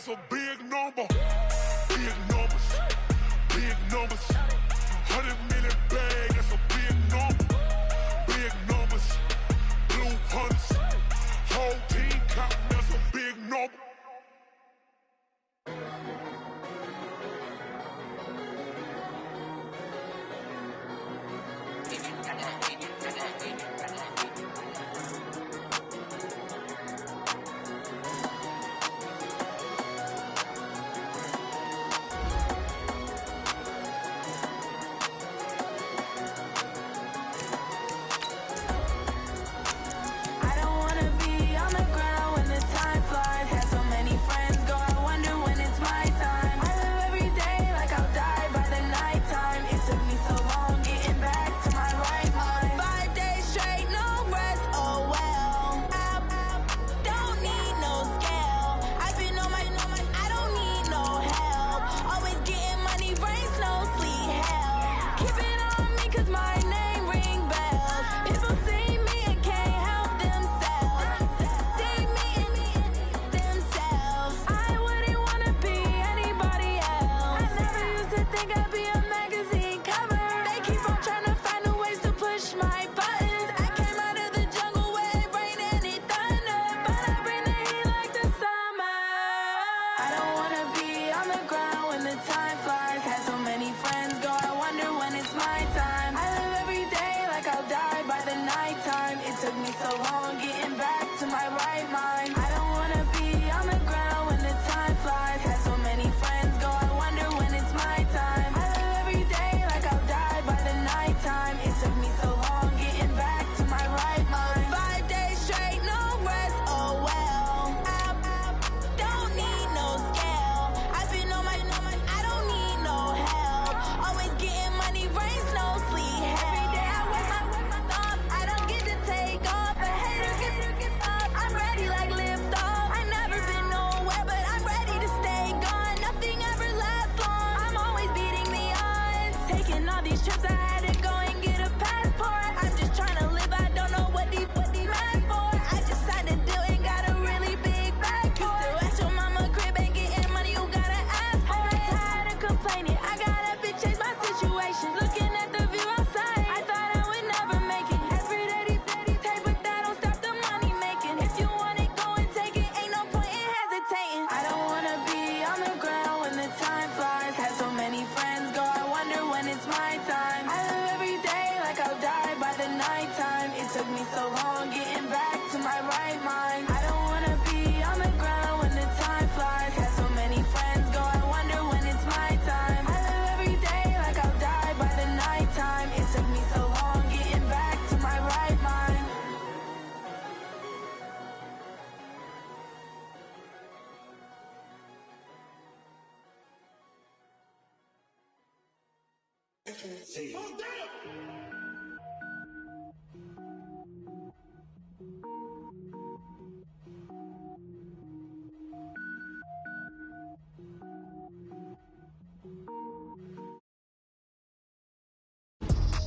that's a big number. Big numbers, big numbers. 100 million bag, that's a big number. Big numbers, blue hunts. Whole team counting, that's a big number.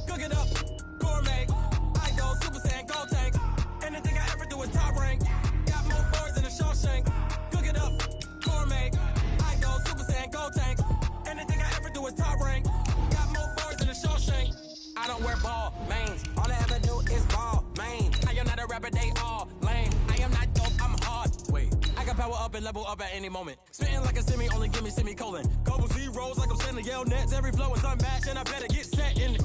Cook it up, gourmet. I go Super Saiyan, go tank. Anything I ever do is top rank. Got more boards than a Shawshank. Cook it up, gourmet. I go Super Saiyan, go tank. Anything I ever do is top rank. Got more boards than a Shawshank. I don't wear ball mains. All I ever do is ball main. I am not a rapper, they all lame. I am not dope, I'm hard. Wait, I can power up and level up at any moment. Spitting like a semi, only give me semicolon. Couple zeros like I'm sending yell nets. Every flow is unmatched and I better get set in it.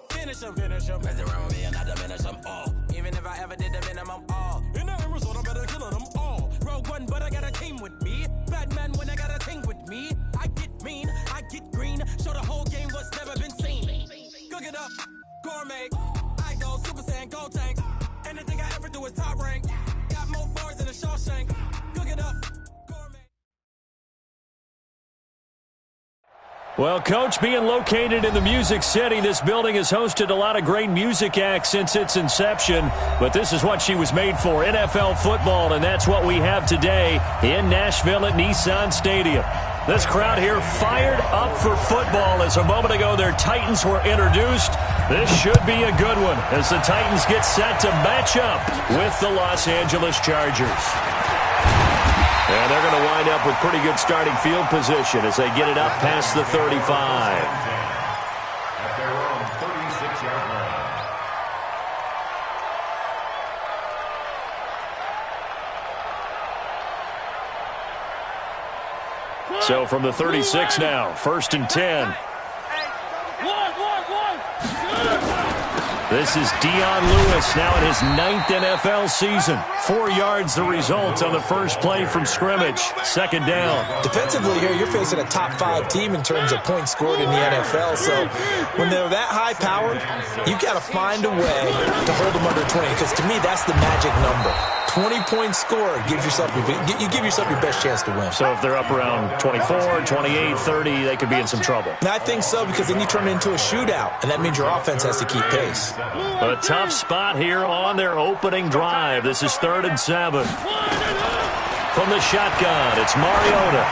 Finish them. Mess around with me and I diminish them all. Even if I ever did the minimum all. In the end result, I'm better killing them all. Rogue One, but I got a team with me. Batman when I got a team with me. I get mean, I get green. Show the whole game what's never been seen. Cook it up, gourmet. I go Super Saiyan, go tank. Anything I ever do is top rank. Got more bars than a Shawshank. Cook it up. Well, Coach, being located in the Music City, this building has hosted a lot of great music acts since its inception, but this is what she was made for, NFL football, and that's what we have today in Nashville at Nissan Stadium. This crowd here fired up for football as a moment ago their Titans were introduced. This should be a good one as the Titans get set to match up with the Los Angeles Chargers. And they're going to wind up with pretty good starting field position as they get it up past the 35. At their own 36-yard line. So from the 36 now, 1st and 10. This is Dion Lewis now in his 9th NFL season. 4 yards the result on the first play from scrimmage. 2nd down. Defensively here, you're facing a top 5 team in terms of points scored in the NFL. So when they're that high-powered, you've got to find a way to hold them under 20. Because to me, that's the magic number. 20-point score gives yourself you give yourself your best chance to win. So if they're up around 24, 28, 30, they could be in some trouble. And I think so, because then you turn it into a shootout, and that means your offense has to keep pace. A tough spot here on their opening drive. This is 3rd and 7. From the shotgun, it's Mariota.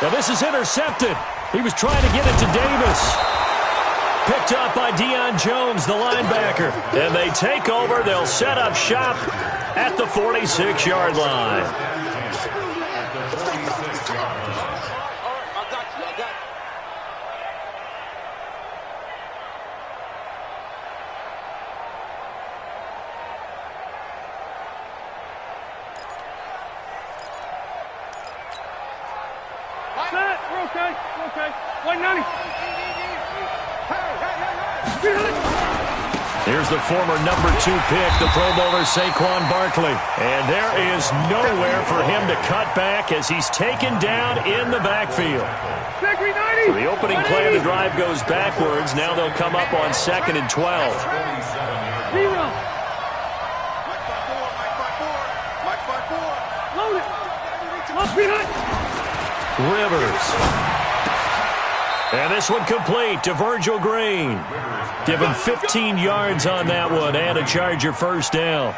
Now this is intercepted. He was trying to get it to Davis. Picked up by Deion Jones, the linebacker. And they take over. They'll set up shop at the 46-yard line. We're okay. 190. Here's the former number 2 pick, the Pro Bowler Saquon Barkley. And there is nowhere for him to cut back as he's taken down in the backfield. So the opening play of the drive goes backwards. Now they'll come up on 2nd and 12. Rivers. And this one complete to Virgil Green. Give him 15 yards on that one and a Charger first down.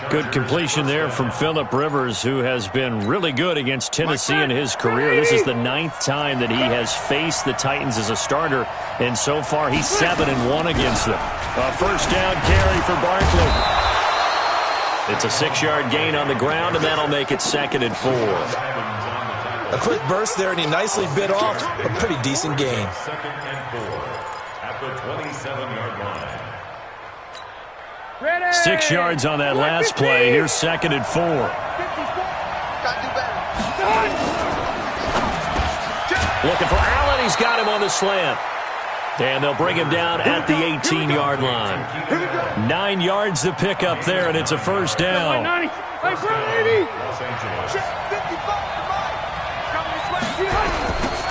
Good completion there from Phillip Rivers, who has been really good against Tennessee in his career. This is the 9th time that he has faced the Titans as a starter, and so far he's 7-1 against them. A first down carry for Barkley. It's a 6-yard gain on the ground, and that'll make it 2nd and 4. A quick burst there, and he nicely bit off a pretty decent gain. 2nd and 4 at the 27-yard line. 6 yards on that last play. Here's 2nd and 4. Looking for Allen. He's got him on the slant. And they'll bring him down at the 18-yard line. 9 yards to pick up there, and it's a first down.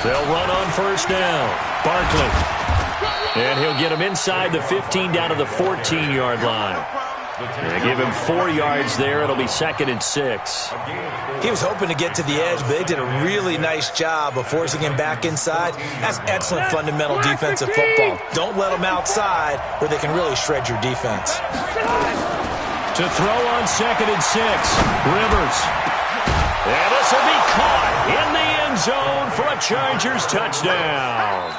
They'll run on first down. Barkley. And he'll get him inside the 15 down to the 14-yard line. They give him 4 yards there. It'll be 2nd and 6. He was hoping to get to the edge, but they did a really nice job of forcing him back inside. That's excellent fundamental defensive football. Don't let them outside where they can really shred your defense. To throw on 2nd and 6, Rivers. And this will be caught in the end zone for a Chargers touchdown.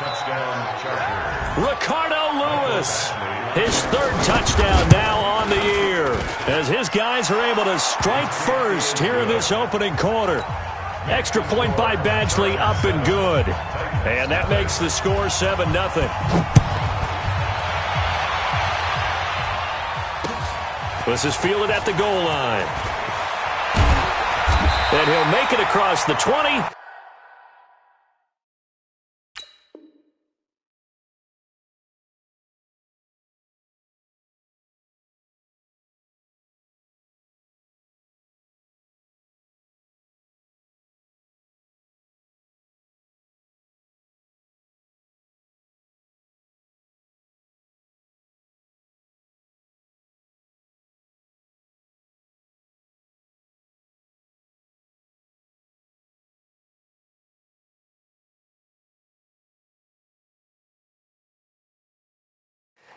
Ricardo Lewis, his 3rd touchdown now on the year, as his guys are able to strike first here in this opening quarter. Extra point by Badgley, up and good. And that makes the score 7-0. This is fielded at the goal line. And he'll make it across the 20.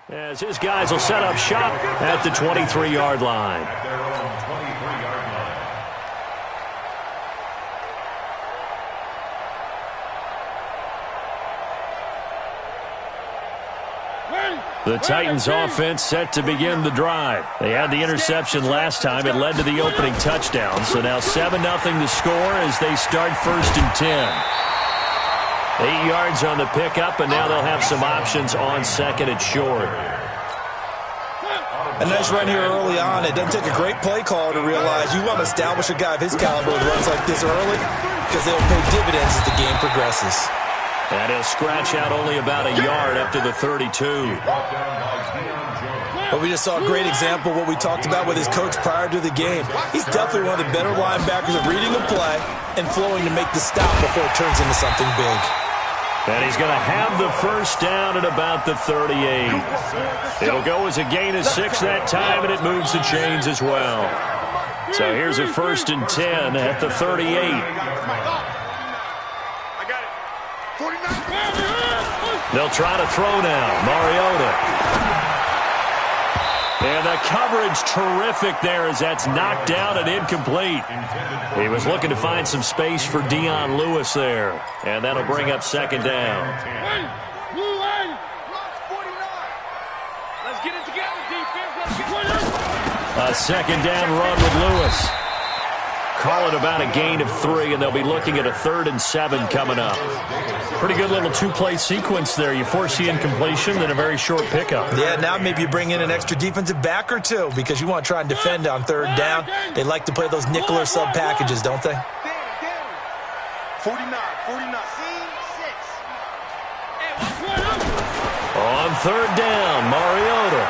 As his guys will set up shop at the 23-yard line. At their own 23-yard line. The Titans offense set to begin the drive. They had the interception last time. It led to the opening touchdown. So now 7-0 the score as they start 1st and 10. 8 yards on the pickup, and now they'll have some options on 2nd and short. A nice run here early on. It doesn't take a great play caller to realize you want to establish a guy of his caliber with runs like this early because they'll pay dividends as the game progresses. And he'll scratch out only about a yard up to the 32. But we just saw a great example of what we talked about with his coach prior to the game. He's definitely one of the better linebackers at reading a play and flowing to make the stop before it turns into something big. And he's going to have the first down at about the 38. It'll go as a gain of 6 that time, and it moves the chains as well. So here's a 1st and 10 at the 38. They'll try to throw now. Mariota. And the coverage terrific there as that's knocked down and incomplete. He was looking to find some space for Dion Lewis there. And that'll bring up 2nd down. Let's get it together, defense. A 2nd down run with Lewis. Call it about a gain of 3, and they'll be looking at a 3rd and 7 coming up. Pretty good little 2-play sequence there. You force the incompletion, then a very short pickup. Yeah, now maybe you bring in an extra defensive back or two because you want to try and defend on 3rd down. They like to play those nickel or sub packages, don't they? 49. On 3rd down, Mariota.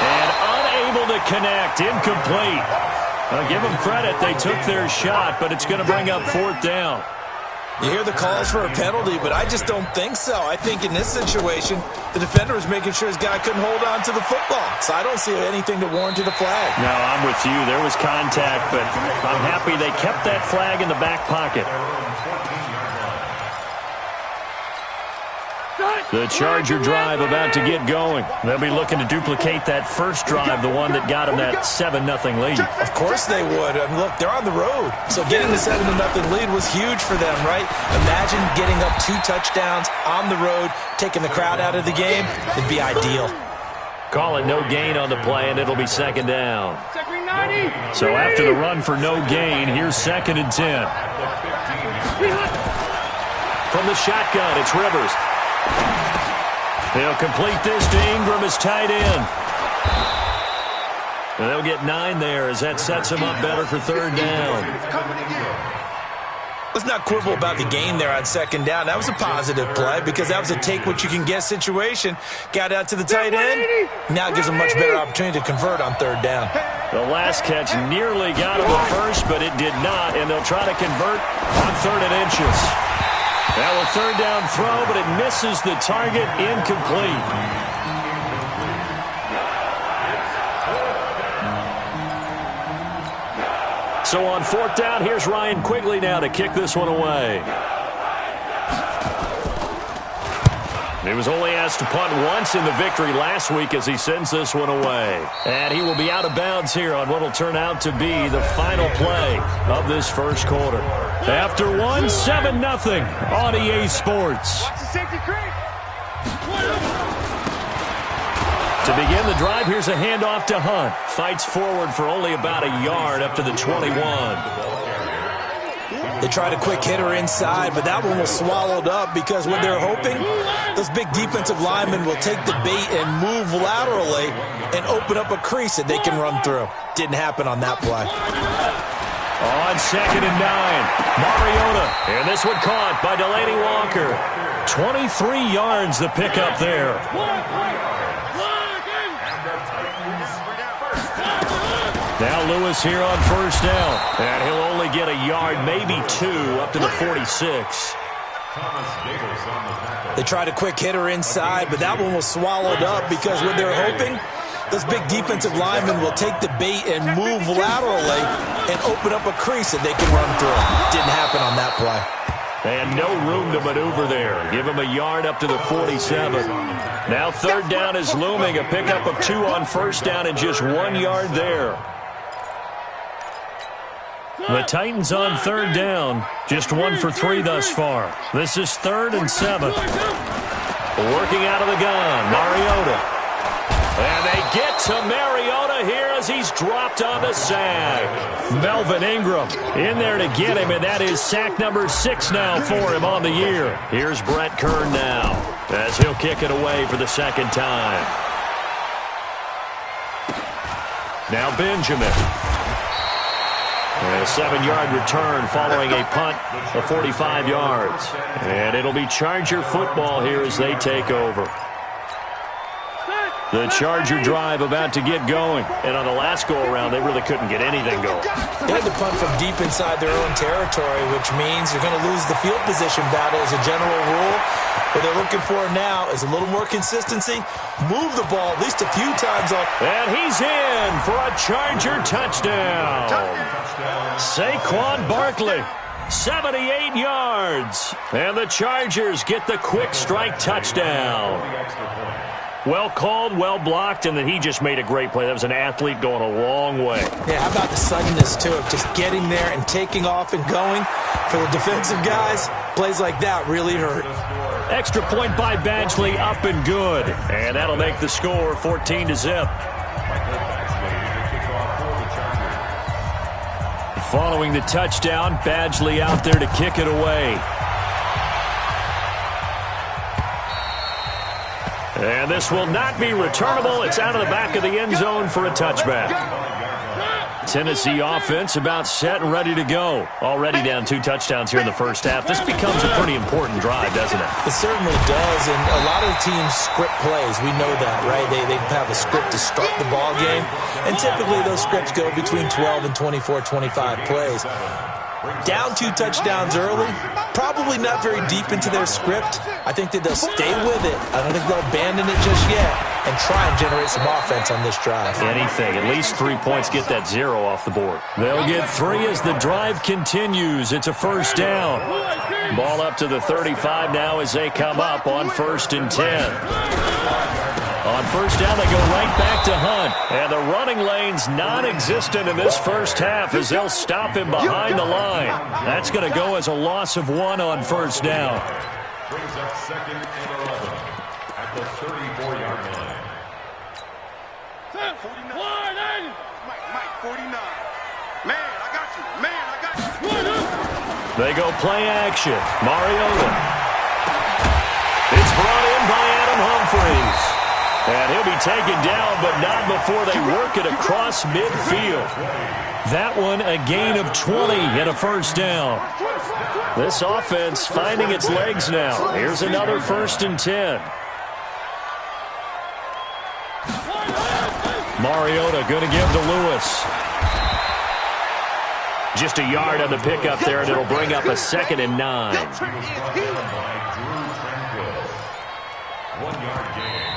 And unable to connect, incomplete. I'll give them credit. They took their shot, but it's going to bring up 4th down. You hear the calls for a penalty, but I just don't think so. I think in this situation, the defender was making sure his guy couldn't hold on to the football. So I don't see anything to warranted a flag. No, I'm with you. There was contact, but I'm happy they kept that flag in the back pocket. The Charger drive about to get going. They'll be looking to duplicate that first drive, the one that got them that 7-0 lead. Of course they would. I mean, look, they're on the road. So getting the 7-0 lead was huge for them, right? Imagine getting up 2 touchdowns on the road, taking the crowd out of the game. It'd be ideal. Call it no gain on the play, and it'll be 2nd down. So after the run for no gain, here's 2nd and 10. From the shotgun, it's Rivers. They'll complete this to Ingram as tight end. And they'll get 9 there as that sets them up better for 3rd down. Let's not quibble about the gain there on 2nd down. That was a positive play because that was a take-what-you-can-get situation. Got out to the tight end. Now it gives them a much better opportunity to convert on 3rd down. The last catch nearly got him at first, but it did not, and they'll try to convert on 3rd and inches. That was 3rd down throw, but it misses the target, incomplete. So on 4th down, here's Ryan Quigley now to kick this one away. He was only asked to punt once in the victory last week as he sends this one away. And he will be out of bounds here on what will turn out to be the final play of this first quarter. After 7-0 on EA Sports. To begin the drive, here's a handoff to Hunt. Fights forward for only about a yard up to the 21. They tried a quick hitter inside, but that one was swallowed up because what they're hoping, those big defensive linemen will take the bait and move laterally and open up a crease that they can run through. Didn't happen on that play. On 2nd and 9, Mariota. And this one caught by Delaney Walker. 23 yards the pickup there. Now Lewis here on 1st down. And he'll only get a yard, maybe 2, up to the 46. They tried a quick hitter inside, but that one was swallowed up because what they're hoping, those big defensive linemen will take the bait and move laterally and open up a crease that they can run through. Didn't happen on that play. And no room to maneuver there. Give him a yard up to the 47. Now 3rd down is looming. A pickup of 2 on 1st down and just 1 yard there. The Titans on 3rd down. Just 1 for 3 thus far. This is 3rd and 7. Working out of the gun, Mariota. And they get to Mariota here as he's dropped on the sack. Melvin Ingram in there to get him, and that is sack number 6 now for him on the year. Here's Brett Kern now as he'll kick it away for the second time. Now Benjamin. And a 7-yard return following a punt of 45 yards. And it'll be Charger football here as they take over. The Charger drive about to get going. And on the last go-around, they really couldn't get anything going. They had to punt from deep inside their own territory, which means you're going to lose the field position battle as a general rule. What they're looking for now is a little more consistency. Move the ball at least a few times. And he's in for a Charger touchdown. Saquon Barkley, 78 yards. And the Chargers get the quick strike touchdown. Well called, well blocked, and then he just made a great play. That was an athlete going a long way. Yeah, how about the suddenness, too, of just getting there and taking off and going? For the defensive guys, plays like that really hurt. Extra point by Badgley, up and good. And that'll make the score 14-0. Following the touchdown, Badgley out there to kick it away. And this will not be returnable. It's out of the back of the end zone for a touchback. Tennessee offense about set and ready to go. Already down 2 touchdowns here in the first half. This becomes a pretty important drive, doesn't it? It certainly does, and a lot of the teams script plays. We know that, right? They have a script to start the ball game, and typically those scripts go between 12 and 24, 25 plays. Down 2 touchdowns early, probably not very deep into their script. I think that they'll stay with it. I don't think they'll abandon it just yet and try and generate some offense on this drive. Anything. At least 3 points. Get that 0 off the board. They'll get 3 as the drive continues. It's a first down. Ball up to the 35 now as they come up on 1st and 10. On first down, they go right back to Hunt. And the running lane's non-existent in this first half as they'll stop him behind the line. That's going to go as a loss of 1 on first down. Brings up 2nd and 11 at the 34-yard line. 49. Mike, 49. Man, I got you. Man, I got you. They go play action. Mariota. It's brought in by Adam Humphries. And he'll be taken down, but not before they work it across midfield. That one a gain of 20 and a first down. This offense finding its legs now. Here's another 1st and 10. Mariota going to give to Lewis. Just a yard on the pickup there, and it'll bring up a 2nd and 9.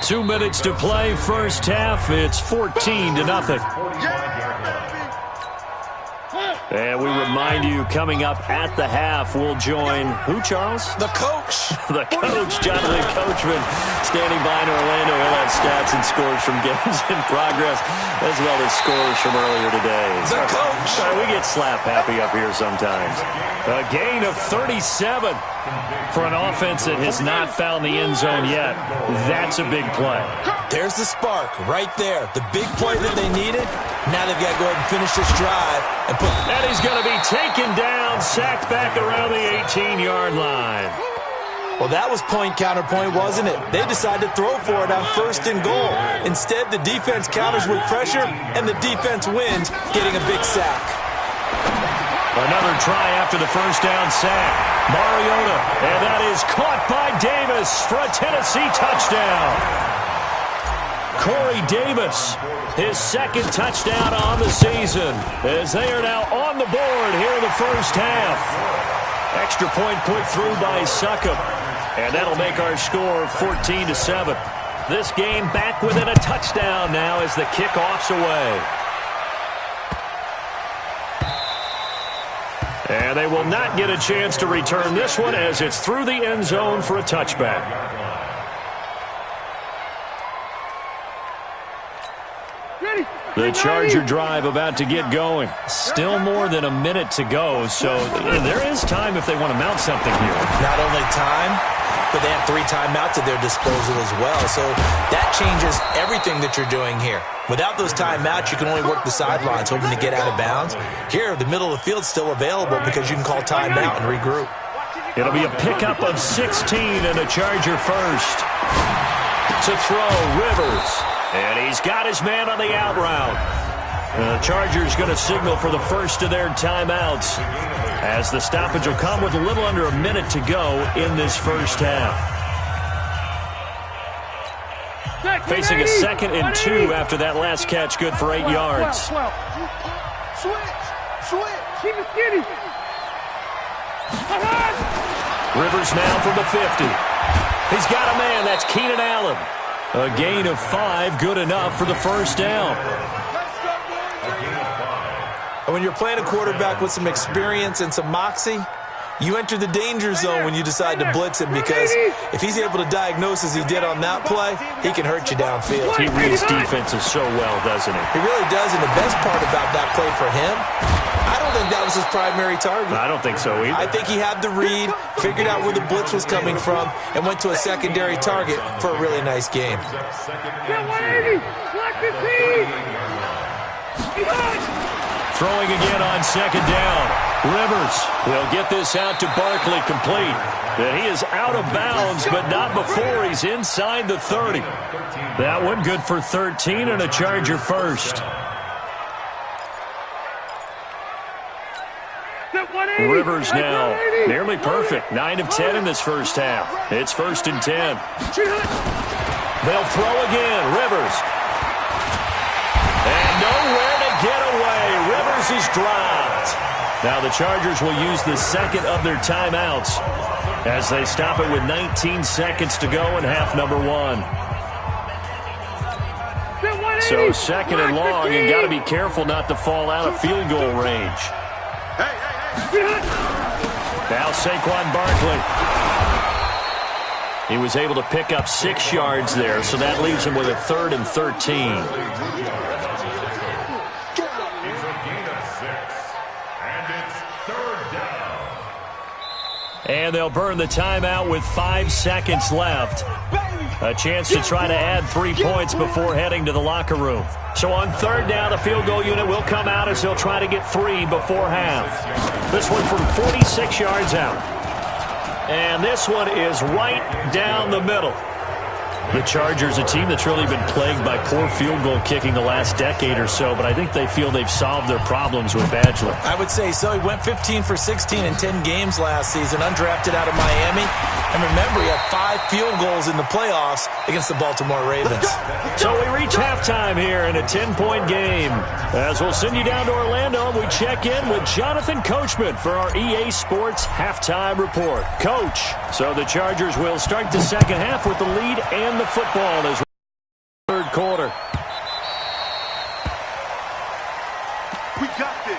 2 minutes to play, first half. It's 14-0. And we remind you, coming up at the half, we'll join who, Charles? The coach. The coach, Jonathan Coachman, standing by in Orlando. He'll have stats and scores from games in progress, as well as scores from earlier today. The coach. Sorry, we get slap happy up here sometimes. A gain of 37 for an offense that has not found the end zone yet. That's a big play. There's the spark right there. The big play that they needed. Now they've got to go ahead and finish this drive. And he's going to be taken down, sacked back around the 18-yard line. Well, that was point counterpoint, wasn't it? They decided to throw for it on 1st and goal. Instead, the defense counters with pressure, and the defense wins, getting a big sack. Another try after the first down sack. Mariota, and that is caught by Davis for a Tennessee touchdown. Corey Davis, his 2nd touchdown on the season, as they are now on the board here in the first half. Extra point put through by Succop, and that'll make our score 14-7. This game back within a touchdown now as the kickoff's away. And they will not get a chance to return this one as it's through the end zone for a touchback. The Charger drive about to get going. Still more than a minute to go, so there is time if they want to mount something here. Not only time, but they have 3 timeouts at their disposal as well. So that changes everything that you're doing here. Without those timeouts, you can only work the sidelines, hoping to get out of bounds. Here, the middle of the field's still available because you can call timeout and regroup. It'll be a pickup of 16 and a Charger first. To throw, Rivers. And he's got his man on the out route. The Chargers going to signal for the first of their timeouts, as the stoppage will come with a little under a minute to go in this first half. Facing a 2nd and 2 after that last catch, good for 8 yards. Switch. Keep it skinny. Rivers now from the 50. He's got a man. That's Keenan Allen. A gain of 5, good enough for the first down. And when you're playing a quarterback with some experience and some moxie, you enter the danger zone when you decide to blitz him, because if he's able to diagnose as he did on that play, he can hurt you downfield. He reads defenses so well, doesn't he? He really does, and the best part about that play for him, I don't think that was his primary target. I don't think so either. I think he had the read, figured out where the blitz was coming from, and went to a secondary target for a really nice game. Throwing again on 2nd down. Rivers will get this out to Barkley, complete. And he is out of bounds, but not before he's inside the 30. That one good for 13 and a Charger first. Rivers now nearly perfect. 9 of 10 in this first half. It's 1st and 10. They'll throw again. Rivers. And nowhere to get away. Rivers is dropped. Now the Chargers will use the 2nd of their timeouts as they stop it with 19 seconds to go in half number 1. So 2nd and long, and got to be careful not to fall out of field goal range. Now Saquon Barkley. He was able to pick up 6 yards there, so that leaves him with a 3rd and 13. And they'll burn the timeout with 5 seconds left. A chance to try to add 3 points before heading to the locker room. So on 3rd down, the field goal unit will come out as they'll try to get 3 before half. This one from 46 yards out. And this one is right down the middle. The Chargers, a team that's really been plagued by poor field goal kicking the last decade or so, but I think they feel they've solved their problems with Badgler. I would say so. He went 15 for 16 in 10 games last season, undrafted out of Miami. And remember, he had 5 field goals in the playoffs against the Baltimore Ravens. So we reach halftime here in a 10-point game. As we'll send you down to Orlando, we check in with Jonathan Coachman for our EA Sports Halftime Report. Coach, so the Chargers will start the second half with the lead and the football as 3rd quarter. We got this.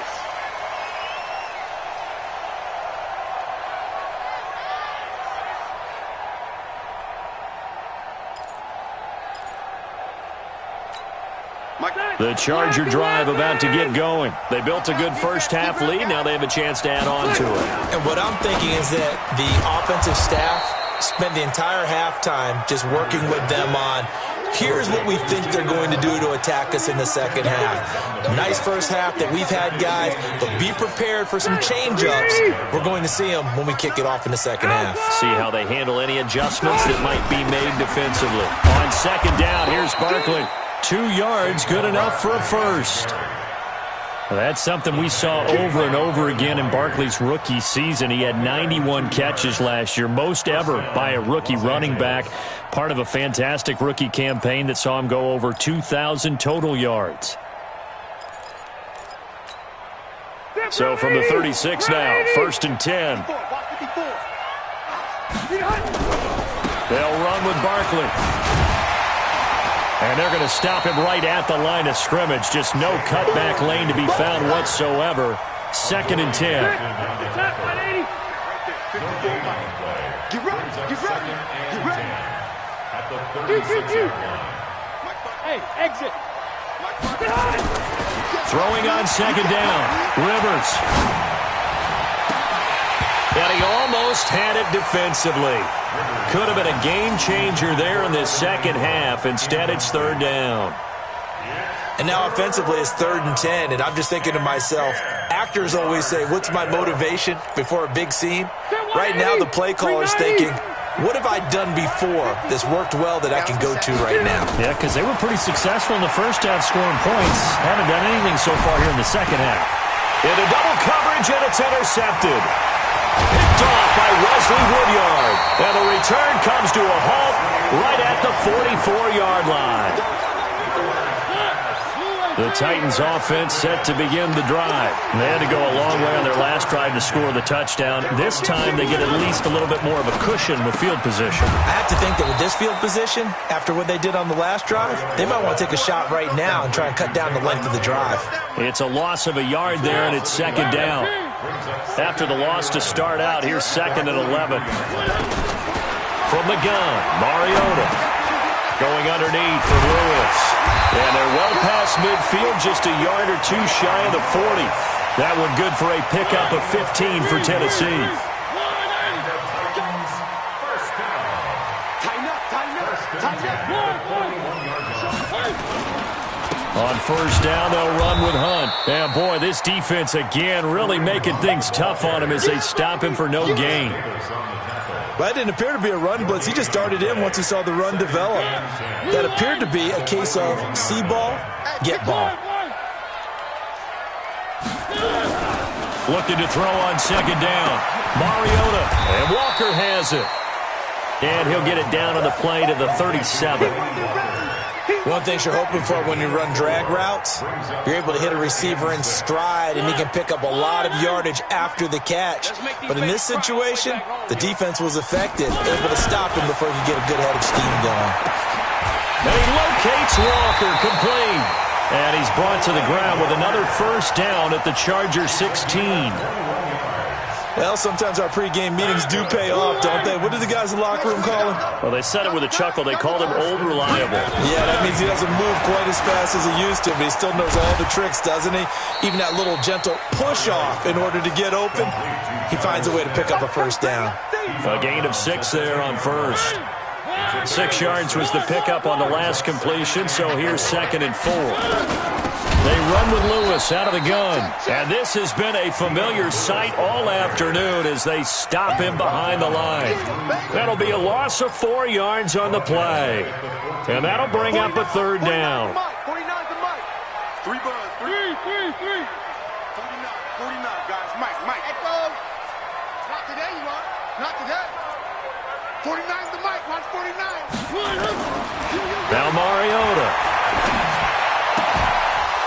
The Charger drive about to get going. They built a good first half lead. Now they have a chance to add on to it. And what I'm thinking is that the offensive staff spent the entire halftime just working with them on, here's what we think they're going to do to attack us in the second half. Nice first half that we've had, guys, but be prepared for some change-ups. We're going to see them when we kick it off in the second half. See how they handle any adjustments that might be made defensively. On 2nd down, here's Barkley. 2 yards, good enough for a first. Well, that's something we saw over and over again in Barkley's rookie season. He had 91 catches last year, most ever by a rookie running back. Part of a fantastic rookie campaign that saw him go over 2,000 total yards. So from the 36 now, 1st and 10. They'll run with Barkley. And they're going to stop him right at the line of scrimmage. Just no cutback lane to be found whatsoever. 2nd and 10. Get ready. Hey, exit. Throwing on 2nd down. Rivers. And he almost had it defensively. Could have been a game changer there in this second half. Instead, it's third down. And now offensively it's 3rd and 10, and I'm just thinking to myself, actors always say, what's my motivation before a big scene? Right now the play caller's thinking, what have I done before that's worked well that I can go to right now? Yeah, because they were pretty successful in the first half scoring points. Haven't done anything so far here in the second half. Into double coverage, and it's intercepted. Picked off by Wesley Woodyard. And the return comes to a halt right at the 44-yard line. The Titans offense set to begin the drive. They had to go a long way on their last drive to score the touchdown. This time they get at least a little bit more of a cushion with field position. I have to think that with this field position, after what they did on the last drive, they might want to take a shot right now and try and cut down the length of the drive. It's a loss of a yard there, and it's second down. After the loss to start out, here's 2nd and 11. From the gun, Mariota going underneath for Lewis. And they're well past midfield, just a yard or two shy of the 40. That one good for a pickup of 15 for Tennessee. On first down, they'll run with Hunt. And boy, this defense again really making things tough on him as they stop him for no gain. Well, that didn't appear to be a run blitz. He just darted in once he saw the run develop. That appeared to be a case of see ball, get ball. Looking to throw on second down. Mariota, and Walker has it. And he'll get it down on the play to the 37. One thing you're hoping for when you run drag routes, you're able to hit a receiver in stride, and he can pick up a lot of yardage after the catch. But in this situation, the defense was effective, able to stop him before he could get a good head of steam going. And he locates Walker, complete. And he's brought to the ground with another first down at the Chargers 16. Well, sometimes our pregame meetings do pay off, don't they? What did the guys in the locker room call him? Well, they said it with a chuckle. They called him Old Reliable. Yeah, that means he doesn't move quite as fast as he used to, but he still knows all the tricks, doesn't he? Even that little gentle push-off in order to get open, he finds a way to pick up a first down. A gain of 6 there on first. 6 yards was the pickup on the last completion, so here's 2nd and 4. They run with Lewis out of the gun. And this has been a familiar sight all afternoon as they stop him behind the line. That'll be a loss of 4 yards on the play. And that'll bring up a third down. 49 to Mike. 3 buzz. 3. 49, guys. Mike. Echo. Not today, you are. Not today. 49 to Mike. Watch 49. Now Mariota.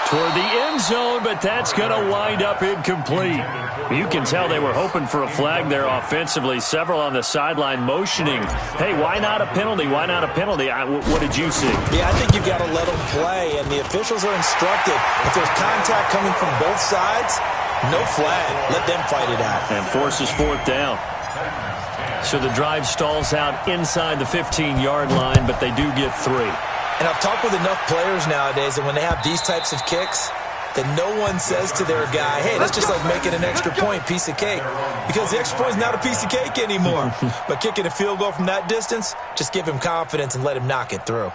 Toward the end zone, but that's going to wind up incomplete. You can tell they were hoping for a flag there offensively. Several on the sideline motioning, hey, why not a penalty? Why not a penalty? What did you see? Yeah, I think you've got to let them play, and the officials are instructed. If there's contact coming from both sides, no flag. Let them fight it out. And forces 4th down. So the drive stalls out inside the 15-yard line, but they do get 3. And I've talked with enough players nowadays that when they have these types of kicks, that no one says to their guy, hey, that's just like making an extra point, piece of cake. Because the extra point is not a piece of cake anymore. But kicking a field goal from that distance, just give him confidence and let him knock it through.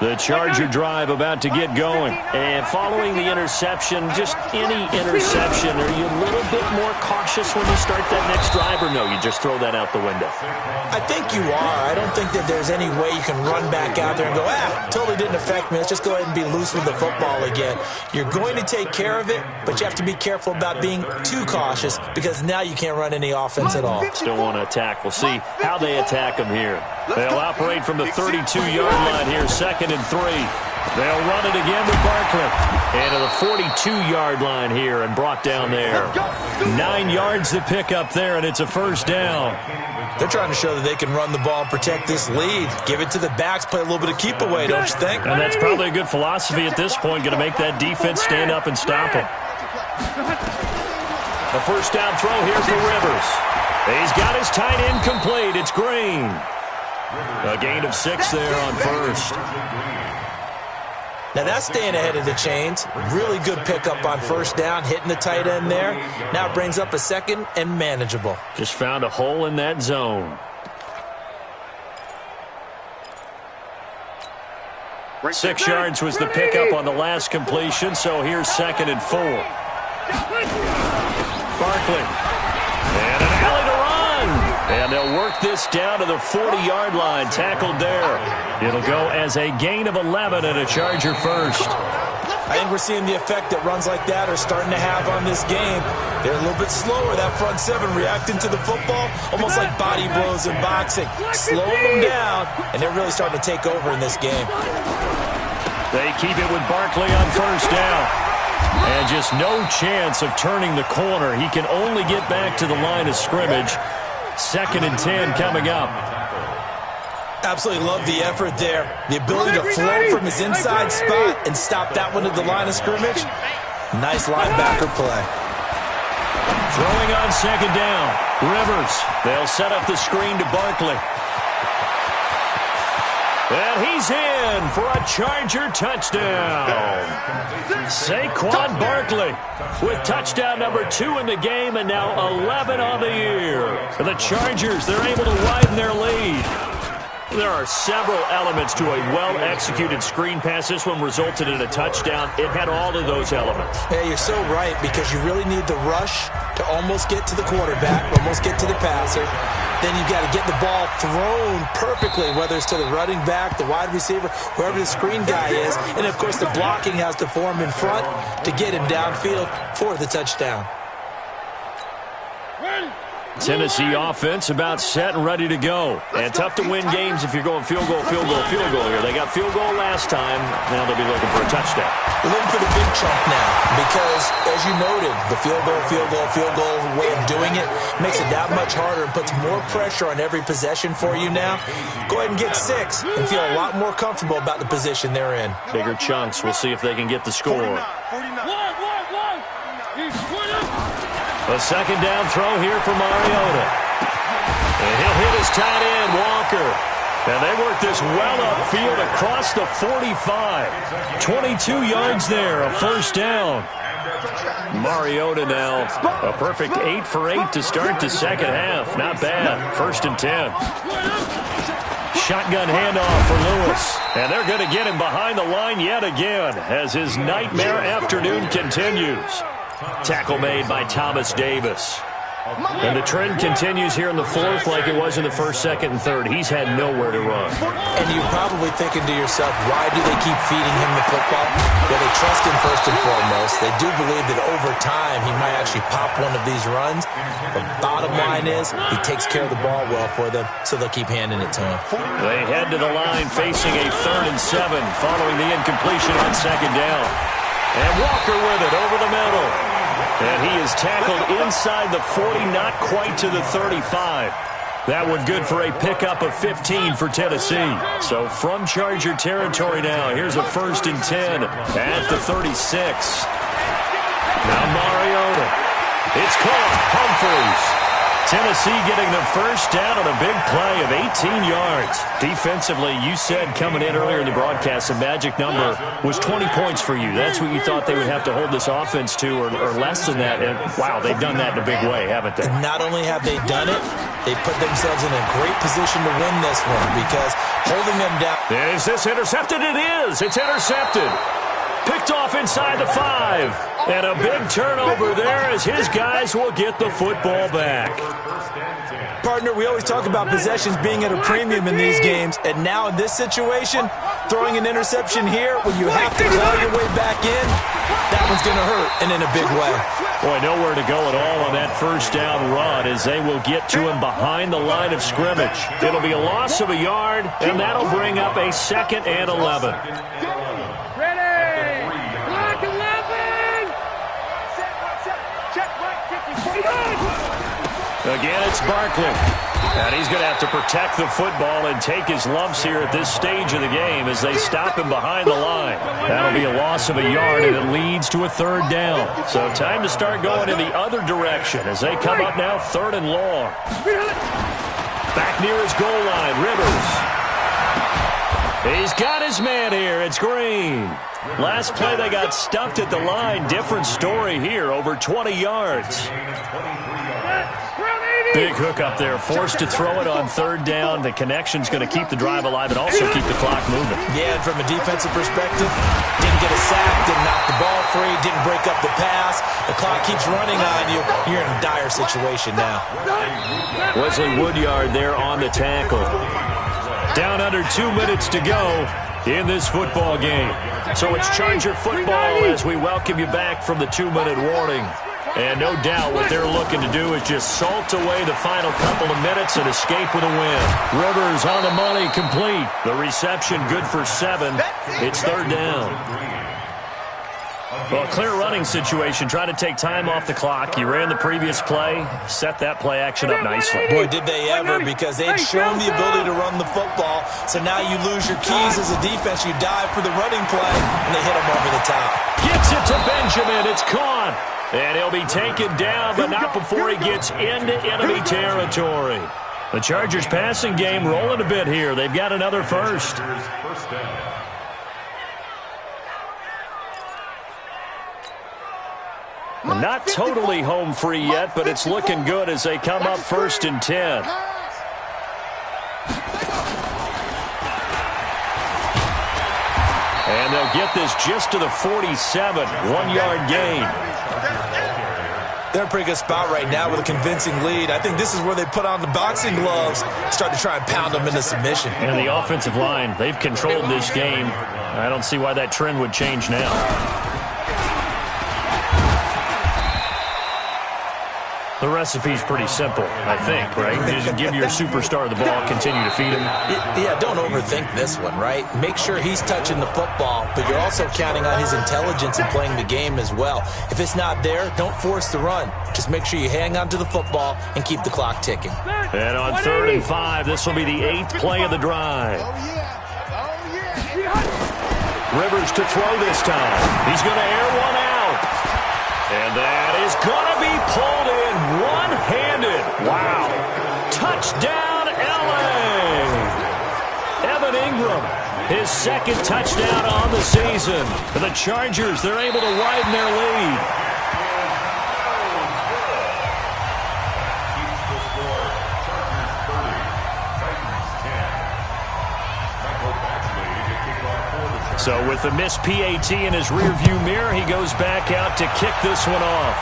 The Charger drive about to get going. And following the interception, just any interception, are you a little bit more cautious when you start that next drive, or no, you just throw that out the window? I think you are. I don't think that there's any way you can run back out there and go, totally didn't affect me. Let's just go ahead and be loose with the football again. You're going to take care of it, but you have to be careful about being too cautious because now you can't run any offense at all. Still want to attack. We'll see how they attack them here. They'll operate from the 32-yard line here, 2nd and 3. They'll run it again with Barkley. And to the 42-yard line here and brought down there. 9 yards to pick up there, and it's a first down. They're trying to show that they can run the ball and protect this lead. Give it to the backs, play a little bit of keep away, don't you think? And that's probably a good philosophy at this point, going to make that defense stand up and stop them. The first down throw here for Rivers. He's got his tight end complete. It's Green. A gain of 6 there on first. Now that's staying ahead of the chains. Really good pickup on first down, hitting the tight end there. Now it brings up a second and manageable. Just found a hole in that zone. 6 yards was the pickup on the last completion, so here's 2nd and 4. Barkley. And an alley to run. And they'll work this down to the 40-yard line. Tackled there. It'll go as a gain of 11 and a Charger first. I think we're seeing the effect that runs like that are starting to have on this game. They're a little bit slower, that front seven, reacting to the football, almost like body blows in boxing. Slowing them down, and they're really starting to take over in this game. They keep it with Barkley on first down. And just no chance of turning the corner. He can only get back to the line of scrimmage. 2nd and 10 coming up. Absolutely love the effort there. The ability to flow from his inside spot and stop that one at the line of scrimmage. Nice linebacker play. Throwing on 2nd down. Rivers. They'll set up the screen to Barkley. And he's in for a Charger touchdown. Saquon Barkley with touchdown number 2 in the game and now 11 on the year. For the Chargers, they're able to widen their lead. There are several elements to a well-executed screen pass. This one resulted in a touchdown. It had all of those elements. Yeah, you're so right, because you really need the rush to almost get to the quarterback, almost get to the passer. Then you've got to get the ball thrown perfectly, whether it's to the running back, the wide receiver, whoever the screen guy is. And, of course, the blocking has to form in front to get him downfield for the touchdown. Tennessee offense about set and ready to go. And tough to win games if you're going field goal, field goal, field goal here. They got field goal last time. Now they'll be looking for a touchdown. We're looking for the big chunk now because, as you noted, the field goal way of doing it makes it that much harder and puts more pressure on every possession for you now. Go ahead and get 6 and feel a lot more comfortable about the position they're in. Bigger chunks. We'll see if they can get the score. A 2nd down throw here for Mariota. And he'll hit his tight end, Walker. And they work this well upfield across the 45. 22 yards there, a first down. Mariota now a perfect 8 for 8 to start the second half. Not bad. 1st and 10. Shotgun handoff for Lewis. And they're going to get him behind the line yet again as his nightmare afternoon continues. Tackle made by Thomas Davis. And the trend continues here in the 4th like it was in the 1st, 2nd, and 3rd. He's had nowhere to run. And you're probably thinking to yourself, why do they keep feeding him the football? Well, they trust him first and foremost. They do believe that over time he might actually pop one of these runs. The bottom line is he takes care of the ball well for them, so they'll keep handing it to him. They head to the line facing a 3rd and 7 following the incompletion on 2nd down. And Walker with it over the middle. And he is tackled inside the 40, not quite to the 35. That one good for a pickup of 15 for Tennessee. So from Charger territory now, here's a 1st and 10 at the 36. Now Mariota. It's caught. Humphries. Tennessee getting the first down on a big play of 18 yards. Defensively, you said coming in earlier in the broadcast, the magic number was 20 points for you. That's what you thought they would have to hold this offense to, or less than that. And, wow, they've done that in a big way, haven't they? Not only have they done it, they put themselves in a great position to win this one because holding them down. Is this intercepted? It is. It's intercepted. Picked off inside the 5. And a big turnover there as his guys will get the football back. Partner, we always talk about possessions being at a premium in these games. And now in this situation, throwing an interception here when you have to claw your way back in, that one's going to hurt, and in a big way. Boy, nowhere to go at all on that first down run as they will get to him behind the line of scrimmage. It'll be a loss of a yard, and that'll bring up a 2nd and 11. Again, it's Barkley. And he's going to have to protect the football and take his lumps here at this stage of the game as they stop him behind the line. That'll be a loss of a yard, and it leads to a 3rd down. So time to start going in the other direction as they come up now 3rd and long. Back near his goal line, Rivers. He's got his man here. It's Green. Last play, they got stuffed at the line. Different story here, over 20 yards. Big hook up there, forced to throw it on third down. The connection's going to keep the drive alive and also keep the clock moving. Yeah, and from a defensive perspective, didn't get a sack, didn't knock the ball free, didn't break up the pass. The clock keeps running on you. You're in a dire situation now. Wesley Woodyard there on the tackle. Down under 2 minutes to go in this football game. So it's Charger football as we welcome you back from the 2-minute warning. And no doubt what they're looking to do is just salt away the final couple of minutes and escape with a win. Rivers on the money, complete. The reception good for 7. It's third down. Well, clear running situation. Try to take time off the clock. You ran the previous play, set that play action up nicely. Boy, did they ever, because they'd shown the ability to run the football. So now you lose your keys as a defense. You dive for the running play, and they hit him over the top. Gets it to Benjamin. It's caught. And he'll be taken down, but not before he gets into enemy territory. The Chargers passing game rolling a bit here. They've got another first. Not totally home free yet, but it's looking good as they come up 1st and 10. And they'll get this just to the 47. 1-yard gain. They're in a pretty good spot right now with a convincing lead. I think this is where they put on the boxing gloves, start to try and pound them into submission. And the offensive line, they've controlled this game. I don't see why that trend would change now. The recipe's pretty simple, I think, right? Just give your superstar the ball, continue to feed him. Yeah, don't overthink this one, right? Make sure he's touching the football, but you're also counting on his intelligence and playing the game as well. If it's not there, don't force the run. Just make sure you hang on to the football and keep the clock ticking. And on 3rd and 5, this will be the 8th play of the drive. Rivers to throw this time. He's going to air one out. And that is going to be pulled in one-handed. Wow. Touchdown, L.A. Evan Ingram, his 2nd touchdown on the season. For the Chargers, they're able to widen their lead. So with the missed PAT in his rearview mirror, he goes back out to kick this one off.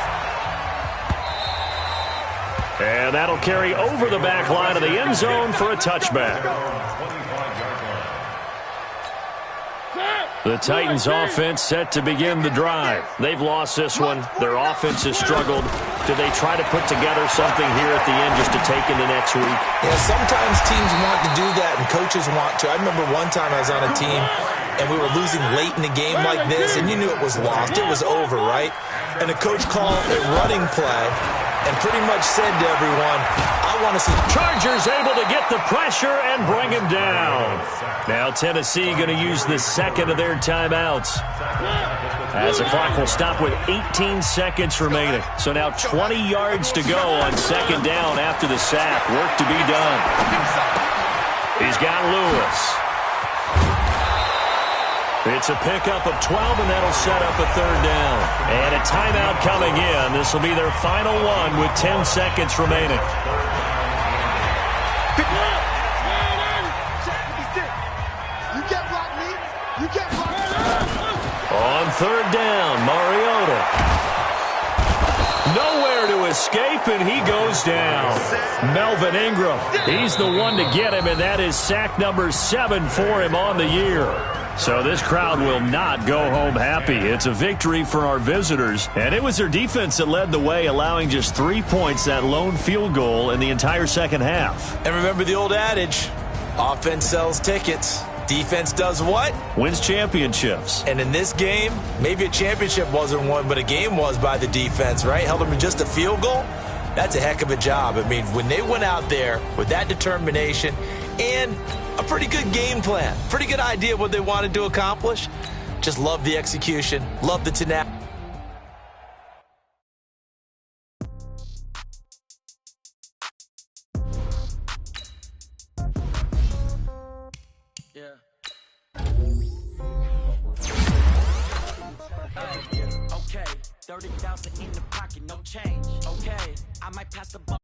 And that'll carry over the back line of the end zone for a touchback. The Titans offense set to begin the drive. They've lost this one. Their offense has struggled. Do they try to put together something here at the end just to take into next week? Yeah, sometimes teams want to do that and coaches want to. I remember one time I was on a team and we were losing late in the game like this, and you knew it was lost. It was over, right? And the coach called a running play and pretty much said to everyone, I want to see Chargers able to get the pressure and bring him down. Now Tennessee going to use the 2nd of their timeouts, as the clock will stop with 18 seconds remaining. So now 20 yards to go on 2nd down after the sack. Work to be done. He's got Lewis. It's a pickup of 12, and that'll set up a 3rd down. And a timeout coming in. This will be their final one with 10 seconds remaining. On 3rd down, Mariota. Nowhere to escape, and he goes down. Melvin Ingram, he's the one to get him, and that is sack number 7 for him on the year. So this crowd will not go home happy. It's a victory for our visitors, and it was their defense that led the way, allowing just 3 points, that lone field goal in the entire second half. And remember the old adage, offense sells tickets. Defense does what? Wins championships. And in this game, maybe a championship wasn't won, but a game was by the defense, right? Held them to just a field goal. That's a heck of a job. I mean, when they went out there with that determination and a pretty good game plan, pretty good idea of what they wanted to accomplish, just love the execution, love the tenacity. Okay, 30,000 in the pocket, no change. Okay, I might pass the ball.